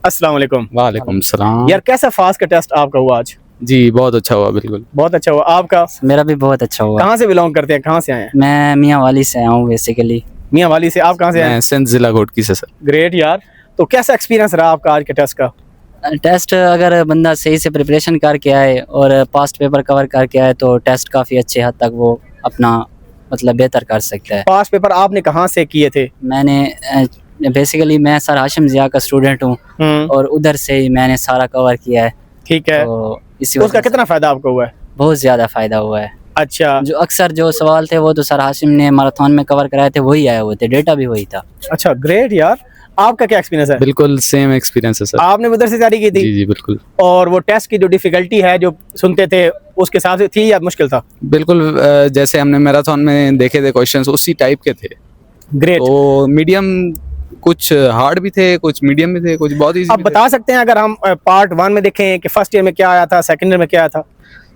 अस्सलाम वालेकुम। वालेकुम सलाम। यार कैसा फास्ट का टेस्ट आपका हुआ आज? जी बहुत अच्छा हुआ, बिल्कुल। बहुत अच्छा हुआ। आपका मेरा भी बहुत अच्छा हुआ। कहाँ से बिलोंग करते हैं, कहाँ से आए हैं? मैं मियाँ वाली से आया हूँ बेसिकली। मियाँ वाली से। आप कहाँ से आए हैं? मैं सिंध जिला घोटकी से सर। ग्रेट यार। तो कैसा एक्सपीरियंस रहा आपका आज के टेस्ट का? टेस्ट अगर बंदा सही से प्रिपरेशन करके आए और पास्ट पेपर कवर करके आए तो टेस्ट काफ़ी अच्छे हद तक वो अपना मतलब बेहतर कर सकता है। पास्ट पेपर आपने कहाँ से किए थे? मैंने बेसिकली मैं सर हाशिम ज़िया का स्टूडेंट हूँ और उधर से ही मैंने सारा कवर किया है। ठीक है। तो इसी उसका वजह से कितना फायदा आपको हुआ है? बहुत ज़्यादा फ़ायदा हुआ है। अच्छा जो अक्सर जो सवाल थे वो तो सर हाशिम ने मैराथन में कवर कराए थे, वही आए हुए थे, डेटा भी वही था। अच्छा, ग्रेट यार। आपका क्या एक्सपीरियंस है? बिल्कुल सेम एक्सपीरियंस है सर। आपने उधर से तैयारी की थी? जी जी बिल्कुल। और वो टेस्ट की जो डिफिकल्टी है जो सुनते थे उसके हिसाब से थी या मुश्किल था? बिल्कुल जैसे हमने मैराथन में देखे थे क्वेश्चंस उसी टाइप के थे। ग्रेट। तो मीडियम, कुछ हार्ड भी थे, कुछ मीडियम भी थे, कुछ बहुत इजी। आप बता सकते हैं अगर हम पार्ट 1 में देखें कि फर्स्ट ईयर में क्या आया था, सेकंड ईयर में क्या आया था?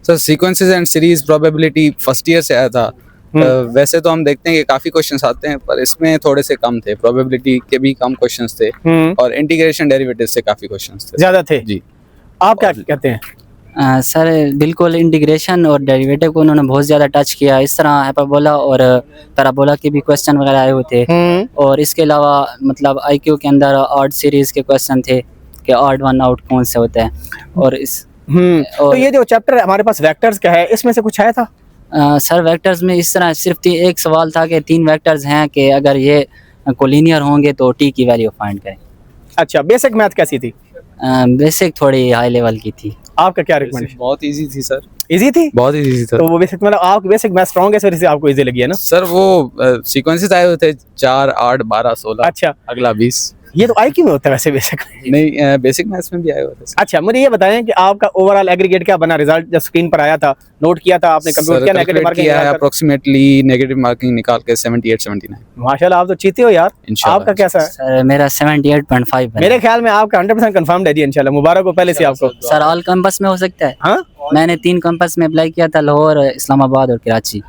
Sir sequences and series probability first year से आया था। वैसे तो हम देखते हैं कि काफी क्वेश्चंस आते हैं, पर इसमें थोड़े से कम थे, प्रोबेबिलिटी के भी कम क्वेश्चंस थे और इंटीग्रेशन डेरिवेटिव से काफी क्वेश्चंस थे, ज्यादा थे जी। आप क्या कहते हैं? सर बिल्कुल इंटीग्रेशन और डेरिवेटिव को उन्होंने बहुत ज़्यादा टच किया। इस तरह हाइपरबोला और पैराबोला के भी क्वेश्चन वगैरह आए हुए थे और इसके अलावा मतलब आईक्यू के अंदर ऑड सीरीज के क्वेश्चन थे कि ऑड वन आउट कौन से होता है और इस तो ये जो चैप्टर हमारे पास वेक्टर्स का है इसमें से कुछ आया था? सर वेक्टर्स में इस तरह सिर्फ एक सवाल था कि 3 वेक्टर्स हैं कि अगर ये कोलिनियर होंगे तो टी की वैल्यू फाइंड करें। अच्छा, बेसिक मैथ कैसी थी? बेसिक थोड़ी हाई लेवल की थी। आपका क्या रिकमेंडेशन? बहुत इजी थी सर। इजी थी? बहुत इजी थी सर। तो वो बेसिक मतलब आप बेसिक मैथ स्ट्रांग है इस वजह से आपको इजी लगी है ना? सर वो सीक्वेंसेस आए हुए थे 4, 8, 12, 16। अच्छा, अगला 20। ये तो आईक्यू में होता है वैसे बेसिक। नहीं, बेसिक मैथ्स में भी आए हुए थे। अच्छा, मुझे ये बताएं कि आपका ओवरऑल एग्रीगेट क्या बना? रिजल्ट जब स्क्रीन पर आया था नोट किया था आपने, कंप्यूटर किया, नेगेटिव मार्किंग किया है अप्रोक्सीमेटली, नेगेटिव मार्किंग निकाल के 78 79। माशाल्लाह, आप तो चीते हो यार। इंशाल्लाह। आपका कैसा है? सर मेरा 78.5 मेरे ख्याल में आपका 100% कंफर्म्ड है जी इंशाल्लाह। मुबारक हो पहले से आपको। सर ऑल कैंपस में हो सकता है? हाँ, मैंने 3 कैंपस में अप्लाई किया था, लाहौर, इस्लामाबाद और कराची।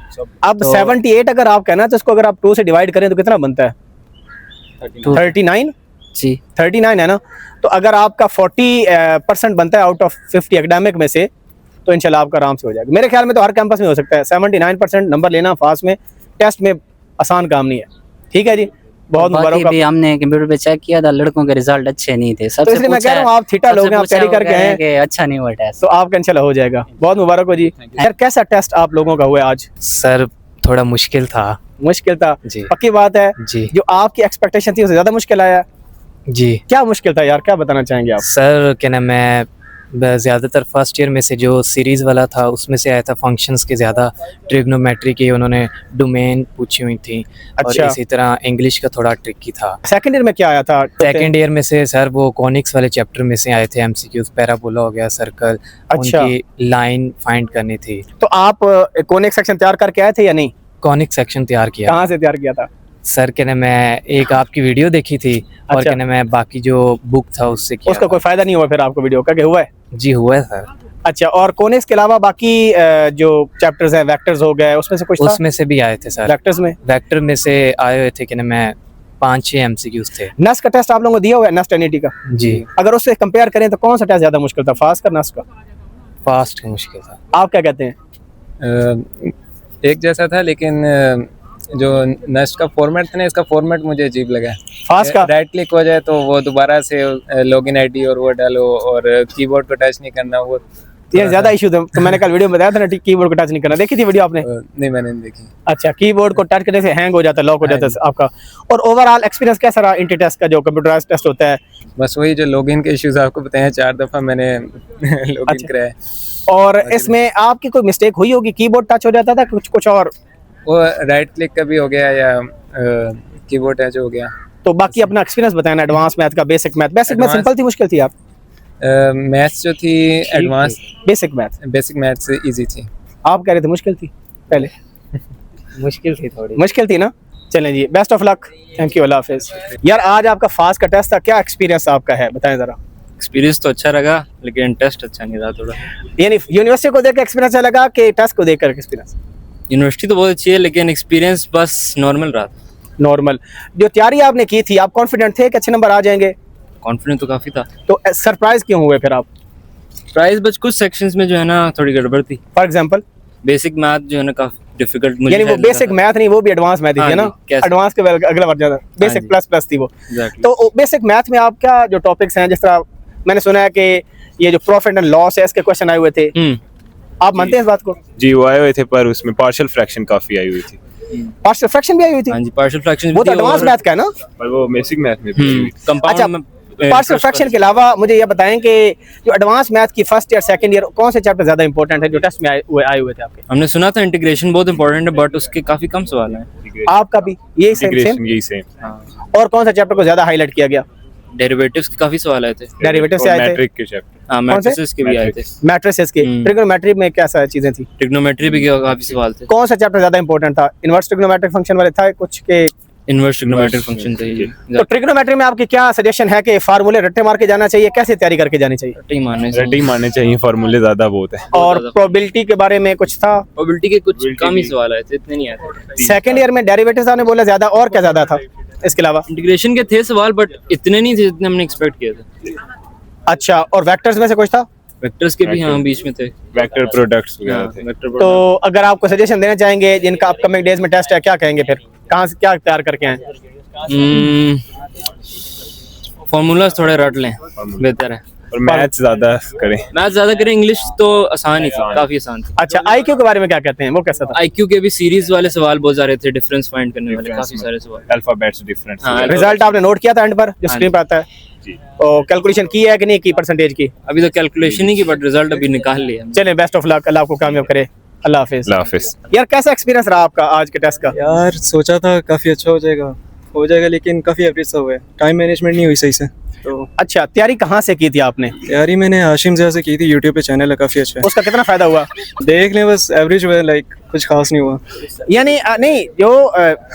अब 78 अगर आप कहना तो इसको अगर आप 2 से डिवाइड करें तो कितना बनता है? 39 जी 39 है ना? तो अगर आपका 40% बनता है आउट ऑफ 50 एकेडमिक में से तो इंशाल्लाह आपका आराम से हो जाएगा। मेरे ख्याल में तो हर कैंपस में हो सकता है। 79% नंबर लेना फास्ट में टेस्ट में आसान काम नहीं है। ठीक है जी, बहुत मुबारक। भी हमने कंप्यूटर पे चेक किया था, लड़कों के रिजल्ट अच्छे नहीं थे। तो इसलिए मैं कह रहा हूँ आप थीटा लोग हैं, आप तैयारी करके आए हैं कि अच्छा नहीं हुआ टेस्ट, तो आपका इंशाल्लाह हो जाएगा। बहुत मुबारक हो जी। यार कैसा टेस्ट आप लोगों का हुआ आज? सर थोड़ा मुश्किल था। मुश्किल था? जी। पक्की बात है जी जो आपकी एक्सपेक्टेशन थी उससे ज्यादा मुश्किल आया? जी क्या मुश्किल था यार, क्या बताना चाहेंगे आप? सर क्या नाम है, ज़्यादातर फर्स्ट ईयर में से जो सीरीज़ वाला था उसमें से आया था फंक्शंस के ज़्यादा, ट्रिग्नोमेट्री की उन्होंने डोमेन पूछी हुई थी। अच्छा। और इसी तरह इंग्लिश का थोड़ा ट्रिकी था। सेकंड ईयर में क्या आया था? सेकंड ईयर में से सर वो कॉनिक्स वाले चैप्टर में से आए थे एमसीक्यूज, पैराबोला हो गया, सर्कल, अच्छा। उनकी लाइन फाइंड करनी थी। तो आप कोनिक सेक्शन तैयार करके आए थे या नहीं? कॉनिक सेक्शन तैयार किया। कहाँ से तैयार किया था? सर क्या नाम है, एक आपकी वीडियो देखी थी और अच्छा। क्या नाम है बाकी जो बुक था उससे किया उसका था। कोई फायदा नहीं हुआ फिर आपको वीडियो का? क्या हुआ है? जी हुआ है सर। अच्छा, और कोनिक्स के अलावा बाकी जो चैप्टर्स हैं, वेक्टर्स हो गए, उसमें से कुछ था? उसमें से भी आए थे सर। वेक्टर्स में वेक्टर में से आए हुए थे कि ना मैं 5-6 एमसीक्यूज थे। नस का टेस्ट आप लोगों को दिया हुआ है, नस टेनिटी का? जी अगर उससे कंपेयर करें तो कौन सा टेस्ट ज्यादा मुश्किल था, फास्ट का नस का? फास्ट मुश्किल था। आप क्या कहते हैं? एक जैसा था, लेकिन जो नेस्ट का फॉर्मेट था ना, इसका फॉर्मेट मुझे अजीब लगा। फास्ट का राइट क्लिक हो जाए तो वो दोबारा से लॉगिन आईडी और वो डालो और कीबोर्ड को टच नहीं करना, वो ये ज्यादा इशू था। तो मैंने कल वीडियो में बताया था ना, कीबोर्ड को टच नहीं करना। देखी थी वीडियो आपने? नहीं, मैंने नहीं देखी। अच्छा, कीबोर्ड को टच करने से हैंग हो जाता है, लॉक हो जाता है आपका। और ओवरऑल एक्सपीरियंस कैसा रहा इंटी टेस्ट का जो कंप्यूटराइज्ड टेस्ट होता है? बस वही जो लॉगिन के इश्यूज आपको बताए, 4 दफा मैंने लॉगिन अच्छा। कराया। और इसमें आपकी कोई मिस्टेक हुई होगी, कीबोर्ड टच हो जाता था कुछ और? वो राइट क्लिक का भी हो गया या कीबोर्ड टच हो गया। तो बाकी अपना एक्सपीरियंस बताएं, एडवांस मैथ का, basic math. Basic math simple थी, मुश्किल थी? आप मैथ्स जो थी एडवांस, बेसिक मैथ से इजी थी। आप कह रहे थे मुश्किल थी पहले? मुश्किल थी थोड़ी। मुश्किल थी ना? चलें जी, best of luck, thank you, अल्लाह हाफिज। यार आज आपका फास्ट का टेस्ट था, क्या एक्सपीरियंस आपका है, बताएं जरा। एक्सपीरियंस तो अच्छा लगा लेकिन टेस्ट अच्छा नहीं रहा थोड़ा। यानी यूनिवर्सिटी को देख के एक्सपीरियंस अच्छा लगा कि टेस्ट को देख कर एक्सपीरियंस? यूनिवर्सिटी तो बहुत अच्छी है लेकिन एक्सपीरियंस बस नॉर्मल रहा। नॉर्मल। जो तैयारी आपने की थी, आप कॉन्फिडेंट थे कि अच्छे नंबर आ जाएंगे? कॉन्फिडेंस तो काफ़ी था। तो सरप्राइज क्यों हुए फिर आप? प्राइस बस कुछ सेक्शंस में जो है ना थोड़ी गड़बड़ थी। फॉर एग्जांपल बेसिक मैथ जो है ना काफ़ी डिफिकल्ट मुझे यानी वो शायद लगा बेसिक था। मैथ नहीं, वो भी एडवांस मैथ ही हाँ थी ना, जी, कैसे? एडवांस के अगला वर्जन हाँ बेसिक जी। प्लस प्लस थी वो। Exactly। तो बेसिक मैथ में आपका जो टॉपिक्स हैं, जिस तरह मैंने सुना है कि ये जो प्रॉफिट एंड लॉस है इसके क्वेश्चन आए हुए थे, आप मानते हैं इस बात को? जी वो आए हुए थे, पर उसमें पार्शियल फ्रैक्शन काफी आई हुई थी, पार्शियल फ्रैक्शन भी आई हुई थी? हाँ जी, पार्शियल फ्रैक्शन वो तो एडवांस मैथ का है ना? पर वो बेसिक मैथ में भी आई हुई थी। अच्छा, कंपाउंड में पार्शियल फ्रैक्शन के अलावा मुझे ये बताएं कि जो एडवांस मैथ की फर्स्ट ईयर सेकंड ईयर कौन से चैप्टर ज्यादा इंपॉर्टेंट है जो टेस्ट में आए हुए थे आपके? हमने सुना था इंटीग्रेशन बहुत इंपॉर्टेंट है, बट उसके काफ़ी कम सवाल हैं। आपका भी यही सेम? इंटीग्रेशन यही सेम, हाँ, और कौन सा चैप्टर को ज्यादा हाईलाइट किया गया? डेरिवेटिव्स के काफ़ी सवाल आए थे। डेरिवेटिव से आए थे? मैट्रिक के चैप्टर। हाँ, कौन से? मैट्रिसेस के भी आए थे। मैट्रिसेस के, ट्रिग्नोमेट्री में क्या सा चीजें थी? ट्रिग्नोमेट्री भी काफ़ी सवाल थे। कौन सा चैप्टर ज्यादा इंपॉर्टेंट था? इनवर्स ट्रिग्नोमेट्रिक फंक्शन वाले था कुछ के? इनवर्स ट्रिग्नोमेट्रिक फंक्शन थे ये। तो ट्रिग्नोमेट्री में आपकी क्या सजेशन है कि फार्मूले रट्टे मार के जाना चाहिए, कैसे तैयारी करके जानी चाहिए? रट्टे ही मारने से। रट्टे ही मारने चाहिए, फार्मूले ज्यादा बहुत है। और प्रोबेबिलिटी के बारे में कुछ था? प्रोबेबिलिटी के कुछ कम ही सवाल आए थे, इतने नहीं आए थे। सेकंड ईयर में डेरिवेटिव्स आपने बोला ज्यादा, और क्या ज्यादा था इसके अलावा? इंटीग्रेशन के थे सवाल, बट इतने नहीं थे जितने हमने एक्सपेक्ट किए थे। अच्छा, और वेक्टर्स में से कुछ था? वेक्टर्स के भी हाँ बीच में थे। वेक्टर प्रोडक्ट्स वगैरह हाँ, थे। वेक्टर तो अगर आपको सजेशन देना चाहेंगे जिनका अपकमिंग डेज में टेस्ट है, क्या कहेंगे फिर? कहाँ से क्या तैयार करके आए? फॉर्मूलाज थोड़े रट लें, बेहतर है। और मैथ ज्यादा करें। मैथ ज्यादा करें, इंग्लिश तो आसान ही थी, काफी आसान थी। अच्छा, आईक्यू के बारे में क्या कहते हैं, वो कैसा था? आईक्यू के भी सीरीज वाले सवाल बहुत सारे थे, डिफरेंस फाइंड करने वाले काफी सारे सवाल। Alphabets different. हाँ, रिजल्ट आपने नोट किया था एंड पर जो स्क्रीन पर आता है? जी। तो कैलकुलेशन की है कि नहीं की परसेंटेज की? अभी तो कैलकुलेशन ही की, बट रिजल्ट अभी निकाल लिया। चलें, बेस्ट ऑफ लक, अल्लाह आपको कामयाब करे। अल्लाह हाफिज। अल्लाह हाफिज। यार कैसा एक्सपीरियंस रहा आपका आज के टेस्ट का? यार सोचा था काफ़ी अच्छा हो जाएगा लेकिन काफ़ी एवरेज सा हुआ है, टाइम मैनेजमेंट नहीं हुई सही से। तो अच्छा, तैयारी कहाँ से की थी आपने? तैयारी मैंने हाशिम ज़िया से की थी, यूट्यूब पे चैनल है, काफ़ी अच्छा है, उसका कितना फायदा हुआ? देख लें, बस एवरेज हुआ, लाइक कुछ खास नहीं हुआ। यानी नहीं, जो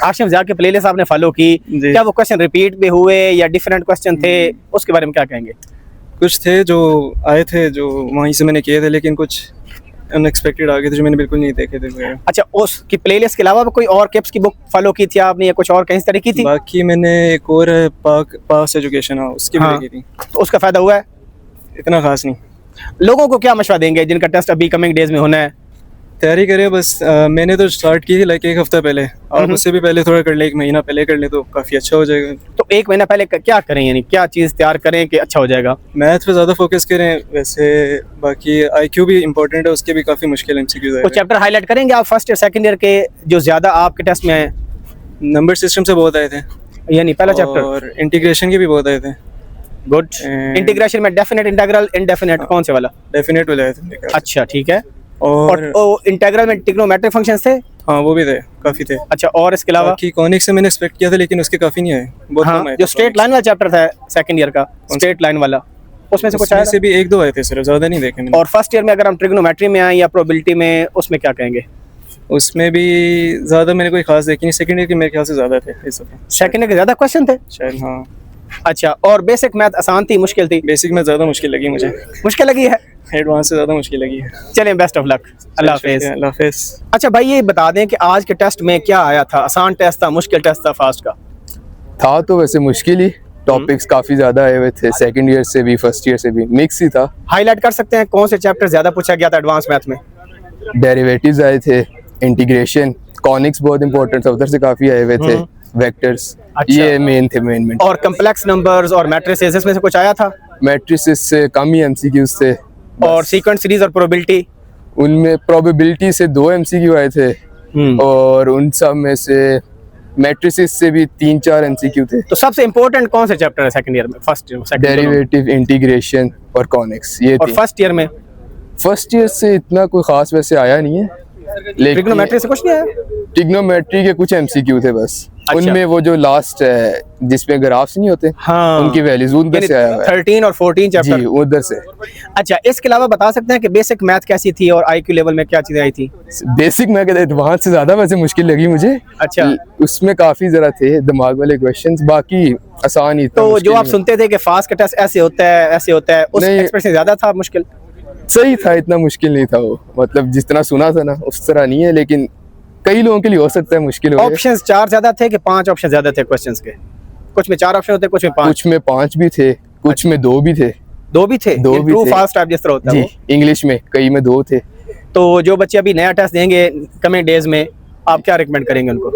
हाशिम ज़िया के प्लेलिस्ट आपने फॉलो की, जी। क्या वो क्वेश्चन रिपीट भी हुए या डिफरेंट क्वेश्चन थे, उसके बारे में क्या कहेंगे? कुछ थे जो आए थे जो वहीं से मैंने किए थे, लेकिन कुछ अनएक्सपेक्टेड आ गए थे जो मैंने बिल्कुल नहीं देखे थे वगैरह। अच्छा, उसकी प्लेलिस्ट के अलावा कोई और किप्स की बुक फॉलो की थी आपने या कुछ और कहीं तरह की थी? बाकी मैंने एक और है पास एजुकेशन, हाँ उसकी भी हाँ। देखी थी, तो उसका फायदा हुआ है? इतना खास नहीं। लोगों को क्या मशवरा देंगे जिनका टेस्ट अभी कमिंग डेज में होना है? तैयारी करें बस। मैंने तो स्टार्ट की थी लाइक एक हफ्ता पहले, और उससे भी पहले थोड़ा कर ले, एक महीना पहले कर ले तो काफ़ी अच्छा हो जाएगा। तो एक महीना पहले क्या करें, यानी क्या चीज़ तैयार करें कि अच्छा हो जाएगा? मैथ पे ज़्यादा फोकस करें, वैसे बाकी आईक्यू भी इम्पोर्टेंट है, उसके भी काफ़ी मुश्किल एमसीक्यूज कुछ है। चैप्टर हाईलाइट करेंगे आप फर्स्ट या सेकंड ईयर के जो ज़्यादा आपके टेस्ट में आए? नंबर सिस्टम से बहुत आए थे, यानी पहला चैप्टर। और इंटीग्रेशन के भी बहुत आए थे। गुड। इंटीग्रेशन में डेफिनेट, इंटीग्रल, इनडेफिनेट, कौन से वाला? डेफिनेट वाले आए थे। अच्छा, ठीक है। और और इंटीग्रल में ट्रिग्नोमेट्रिक फंक्शंस थे? हाँ वो भी थे, काफ़ी थे। अच्छा, और इसके अलावा? बाकी कॉनिक से मैंने एक्सपेक्ट किया था, लेकिन उसके काफ़ी नहीं आए, बहुत हाँ, कम आए जो थे स्ट्रेट लाइन वाला चैप्टर था सेकंड ईयर का, स्ट्रेट लाइन वाला, उसमें से कुछ आया उसमें से भी एक दो आए थे सिर्फ, ज़्यादा नहीं देखे मैंने। और फर्स्ट ईयर में अगर हम ट्रिग्नोमेट्री में आए या प्रोबेबिलिटी में, उसमें क्या कहेंगे? उसमें भी ज़्यादा मैंने कोई खास देखी नहीं, सेकंड ईयर के मेरे ख्याल से ज़्यादा थे इस दफ़ा सेकंड ईयर के ज़्यादा क्वेश्चन थे शायद। हाँ, अच्छा, और बेसिक मैथ आसान थी, मुश्किल थी? बेसिक में ज़्यादा मुश्किल लगी मुझे, मुश्किल लगी है? एडवांस से ज़्यादा मुश्किल लगी है। चलें, बेस्ट ऑफ लक, अल्लाह हाफिज। अल्लाह हाफिज। अच्छा भाई, ये बता दें कि आज के टेस्ट में क्या आया था? आसान टेस्ट था, मुश्किल टेस्ट था, फास्ट का? था तो वैसे मुश्किल ही, टॉपिक्स काफी ज्यादा आए हुए थे, सेकंड ईयर से भी फर्स्ट ईयर से भी मिक्स ही था। हाईलाइट कर सकते हैं कौन से चैप्टर ज्यादा पूछा गया था एडवांस मैथ में? डेरिवेटिव्स आए थे, इंटीग्रेशन, कॉनिक्स बहुत इंपॉर्टेंट था, उधर से काफी आए हुए थे, वेक्टर्स, अच्छा। ये मेन थे मेन। और कम्प्लेक्स नंबर्स और मैट्रिसेस, इसमें से कुछ आया था? मैट्रिसेस से कम ही एमसीक्यूज थे। और सीक्वेंट सीरीज और प्रोबेबिलिटी? उनमें प्रोबेबिलिटी से 2 एमसीक्यू आए थे, और उन सब में से मैट्रिसेस से भी 3-4 एमसीक्यू थे। तो सबसे इंपॉर्टेंट कौन से चैप्टर है सेकंड ईयर में, फर्स्ट ईयर में? डेरिवेटिव, इंटीग्रेशन और कॉनिक्स, ये और थी। फर्स्ट ईयर में? फर्स्ट ईयर से इतना कोई खास वैसे आया नहीं है, लेकिन ट्रिग्नोमेट्री से कुछ नहीं आया? ट्रिग्नोमेट्री के कुछ एमसीक्यू थे बस। अच्छा। उनमें वो जो लास्ट है जिसमें ग्राफ्स नहीं होते, हाँ, उनकी वैल्यूज उधर से आया हुआ है। 13 और 14 चैप्टर? जी, उधर से। अच्छा, इसके अलावा बता सकते हैं कि बेसिक मैथ कैसी थी और आईक्यू लेवल में क्या चीजें आई थी? बेसिक में कहते एडवांस से ज्यादा वैसे मुश्किल लगी मुझे। अच्छा। उसमें काफी जरा थे दिमाग वाले क्वेश्चंस, बाकी आसान ही था। तो मुश्किल जो आप नहीं। सुनते थे कि फास्ट का टेस्ट ऐसे होता है, ऐसे होता है, उस नहीं। एक्सपेक्ट से ज्यादा था मुश्किल? सही था, इतना मुश्किल नहीं था वो, मतलब जितना सुना था ना उस तरह नहीं है, लेकिन कई लोगों के लिए हो सकता है मुश्किल हो। ऑप्शंस 4 ज्यादा थे कि 5 ऑप्शन ज्यादा थे क्वेश्चंस के? कुछ में 4 ऑप्शन होते, कुछ में 5? कुछ में 5 भी थे, कुछ में 2 भी थे। 2 भी थे? दो भी ट्रू थे। फास्ट टाइप जिस तरह होता है जी, वो। इंग्लिश में कई में 2 थे। तो जो बच्चे अभी नया टेस्ट देंगे कमिंग डेज में, आप क्या रिकमेंड करेंगे उनको?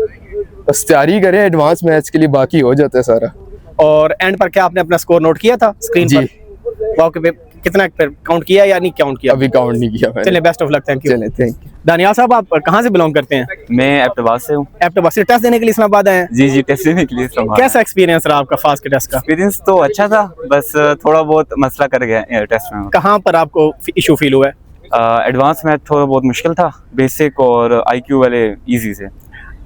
बस तैयारी करें एडवांस मैथ्स के लिए, बाकी हो जाता है सारा। और एंड पर क्या आपने अपना स्कोर नोट किया था स्क्रीन जी। पर? वाओ, पे कितना काउंट किया या नहीं काउंट किया? अभी काउंट नहीं किया मैंने। चलिए, best of luck, thank you. चले, थैंक यू। दानियाल साहब, आप कहाँ से बिलोंग करते हैं? मैं एबटाबाद से हूँ। एबटाबाद से टेस्ट देने के लिए इस्लामाबाद आए हैं? जी जी, टेस्ट देने के लिए इस्लामाबाद। कैसा एक्सपीरियंस रहा आपका फास्ट के टेस्ट का? एक्सपीरियंस तो अच्छा था, बस थोड़ा बहुत मसला कर गया टेस्ट में। कहाँ पर आपको इशू फील हुआ है? एडवांस मैथ थोड़ा बहुत मुश्किल था, बेसिक और आईक्यू वाले इजी से।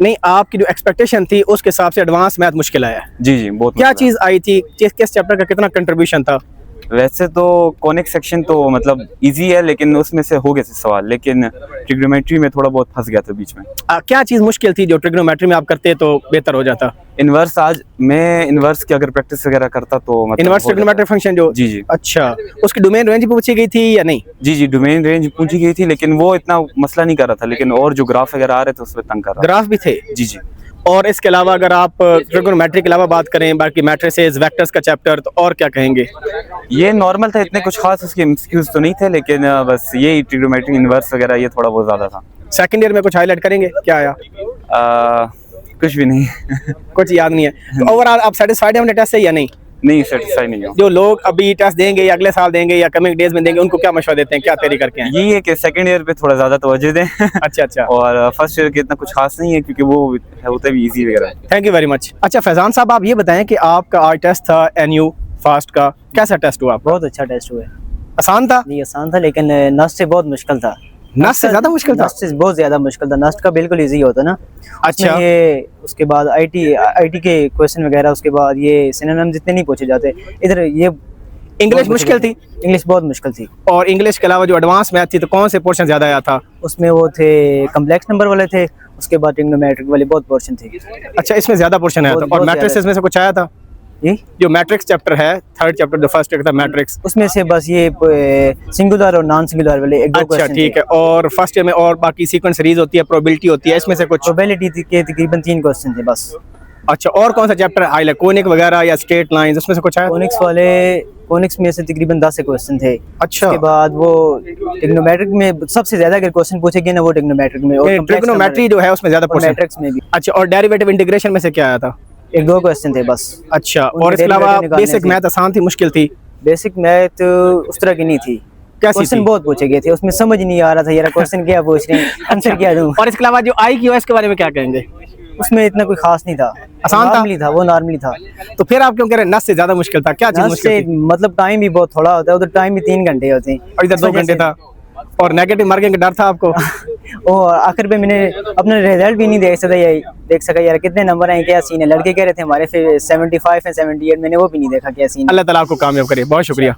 नहीं, आपकी जो एक्सपेक्टेशन थी उसके हिसाब से एडवांस मैथ मुश्किल आया है। जी जी, बहुत क्या मुश्किल चीज़ आई थी? किस चैप्टर का कितना कंट्रीब्यूशन था? है। वैसे तो कॉनिक सेक्शन तो मतलब इजी है, लेकिन उसमें से हो गए थे सवाल, लेकिन ट्रिग्नोमेट्री में थोड़ा बहुत फंस गया था बीच में। क्या चीज़ मुश्किल थी जो ट्रिग्नोमेट्री में आप करते तो बेहतर हो जाता? इनवर्स, आज मैं इनवर्स की अगर प्रैक्टिस वगैरह करता तो मतलब इनवर्स हो जाता। ट्रिग्नोमेट्रिक फंक्शन जो? जी जी। अच्छा, उसकी डोमेन रेंज पूछी गई थी या नहीं? जी जी, डोमेन रेंज पूछी गई थी, लेकिन वो इतना मसला नहीं कर रहा था, लेकिन और जो ग्राफ वगैरह आ रहे थे उसमें तंग कर रहा ग्राफ भी थे? था। जी जी। और इसके अलावा अगर आप ट्रिग्नोमेट्री के अलावा बात करें, बाकी मैट्रिसेस, वेक्टर्स का चैप्टर, तो और क्या कहेंगे? ये नॉर्मल था, इतने कुछ खास उसके एमसीक्यूज तो नहीं थे, लेकिन बस ये ट्रिग्नोमेट्री इनवर्स वगैरह ये थोड़ा बहुत ज्यादा था। सेकंड ईयर में कुछ हाईलाइट करेंगे? क्या आया? कुछ भी नहीं। कुछ याद नहीं है। तो ओवरऑल आप सेटिस्फाइड हैं अपने टेस्ट से या नहीं? नहीं, सेटिस्फाई नहीं हूँ। जो लोग अभी टेस्ट देंगे या अगले साल देंगे या कमिंग डेज में देंगे, उनको क्या मशवरा देते हैं, क्या तैयारी करके हैं? यही है कि सेकंड ईयर पे थोड़ा ज्यादा तवज्जो दें। अच्छा अच्छा, और फर्स्ट ईयर के इतना कुछ खास नहीं है, क्योंकि वो होता भी इजी वगैरह। Thank you very much. अच्छा फैजान साहब, आप ये बताएं कि आपका आज टेस्ट था एनयू फास्ट का, कैसा टेस्ट हुआ? बहुत अच्छा टेस्ट हुआ है। आसान था? नहीं, आसान था, लेकिन नस्ट से बहुत मुश्किल था। नस्ट से ज्यादा मुश्किल था? नस्ट से बहुत ज्यादा मुश्किल था। नस्ट का बिल्कुल इजी होता ना। अच्छा। ये उसके बाद आईटी के क्वेश्चन वगैरह, उसके बाद ये सिनोनिम्स जितने नहीं पूछे जाते इधर। ये इंग्लिश मुश्किल थी? इंग्लिश बहुत मुश्किल थी। और इंग्लिश के अलावा जो एडवांस मैथ थी, तो कौन से पोर्शन ज्यादा आया था? उसमें वो थे कम्प्लेक्स नंबर वाले थे, उसके बाद ट्रिग्नोमेट्रिक वाले बहुत पोर्शन थे। अच्छा, इसमें ज्यादा पोर्शन आया था। और मैट्रिसेस में से कुछ आया था? ये जो मैट्रिक्स चैप्टर है, थर्ड चैप्टर जो फर्स्ट था मैट्रिक्स, उसमें से बस ये सिंगुलर और नॉन सिंगुलर वाले एक दो अच्छा क्वेश्चन ठीक है। और फर्स्ट ईयर में और बाकी सीक्वेंस सीरीज होती है, प्रोबेबिलिटी होती है, इसमें से कुछ? प्रोबेबिलिटी के तकरीबन 3 क्वेश्चन थे बस। अच्छा, और कौन सा चैप्टर हाईलाइट, कोनिक वगैरह या स्ट्रेट लाइंस, उसमें से कुछ आया? कोनिक्स में से तकरीबन 10 क्वेश्चन थे। अच्छा। उसके बाद वो ट्रिग्नोमेट्रिक में सबसे ज्यादा अगर क्वेश्चन पूछे गए ना, वो ट्रिग्नोमेट्रिक में, और ट्रिग्नोमेट्री जो है उसमें ज्यादा पोर्शन, मैट्रिक्स में भी। अच्छा, और डेरिवेटिव इंटीग्रेशन में से क्या आया था? एक दो क्वेश्चन थे बस। अच्छा, और इसके अलावा बेसिक मैथ आसान थी, मुश्किल थी? बेसिक मैथ उस तरह की नहीं थी। क्वेश्चन बहुत पूछे गए थे, उसमें समझ नहीं आ रहा था यार क्वेश्चन क्या पूछ रहे हैं, आंसर क्या दूं। और इसके अलावा जो IQS के बारे में क्या कहेंगे? उसमें इतना कोई खास नहीं था, आसान था? नॉर्मली था, वो नॉर्मली था। तो फिर आप क्यों कह रहे हैं नस से ज्यादा मुश्किल था? क्या चीज मुश्किल थी? मतलब टाइम भी बहुत थोड़ा होता है, उधर टाइम भी 3 घंटे होते हैं और इधर 2 घंटे था। और नेगेटिव मार्किंग का डर था आपको? और आखिर पे मैंने अपना रिजल्ट भी नहीं देख सका यार कितने नंबर आए, क्या सीन है। लड़के कह रहे थे हमारे फिर 75 है 78, मैंने वो भी नहीं देखा क्या सीन। अल्लाह ताला आपको कामयाब करे, बहुत शुक्रिया।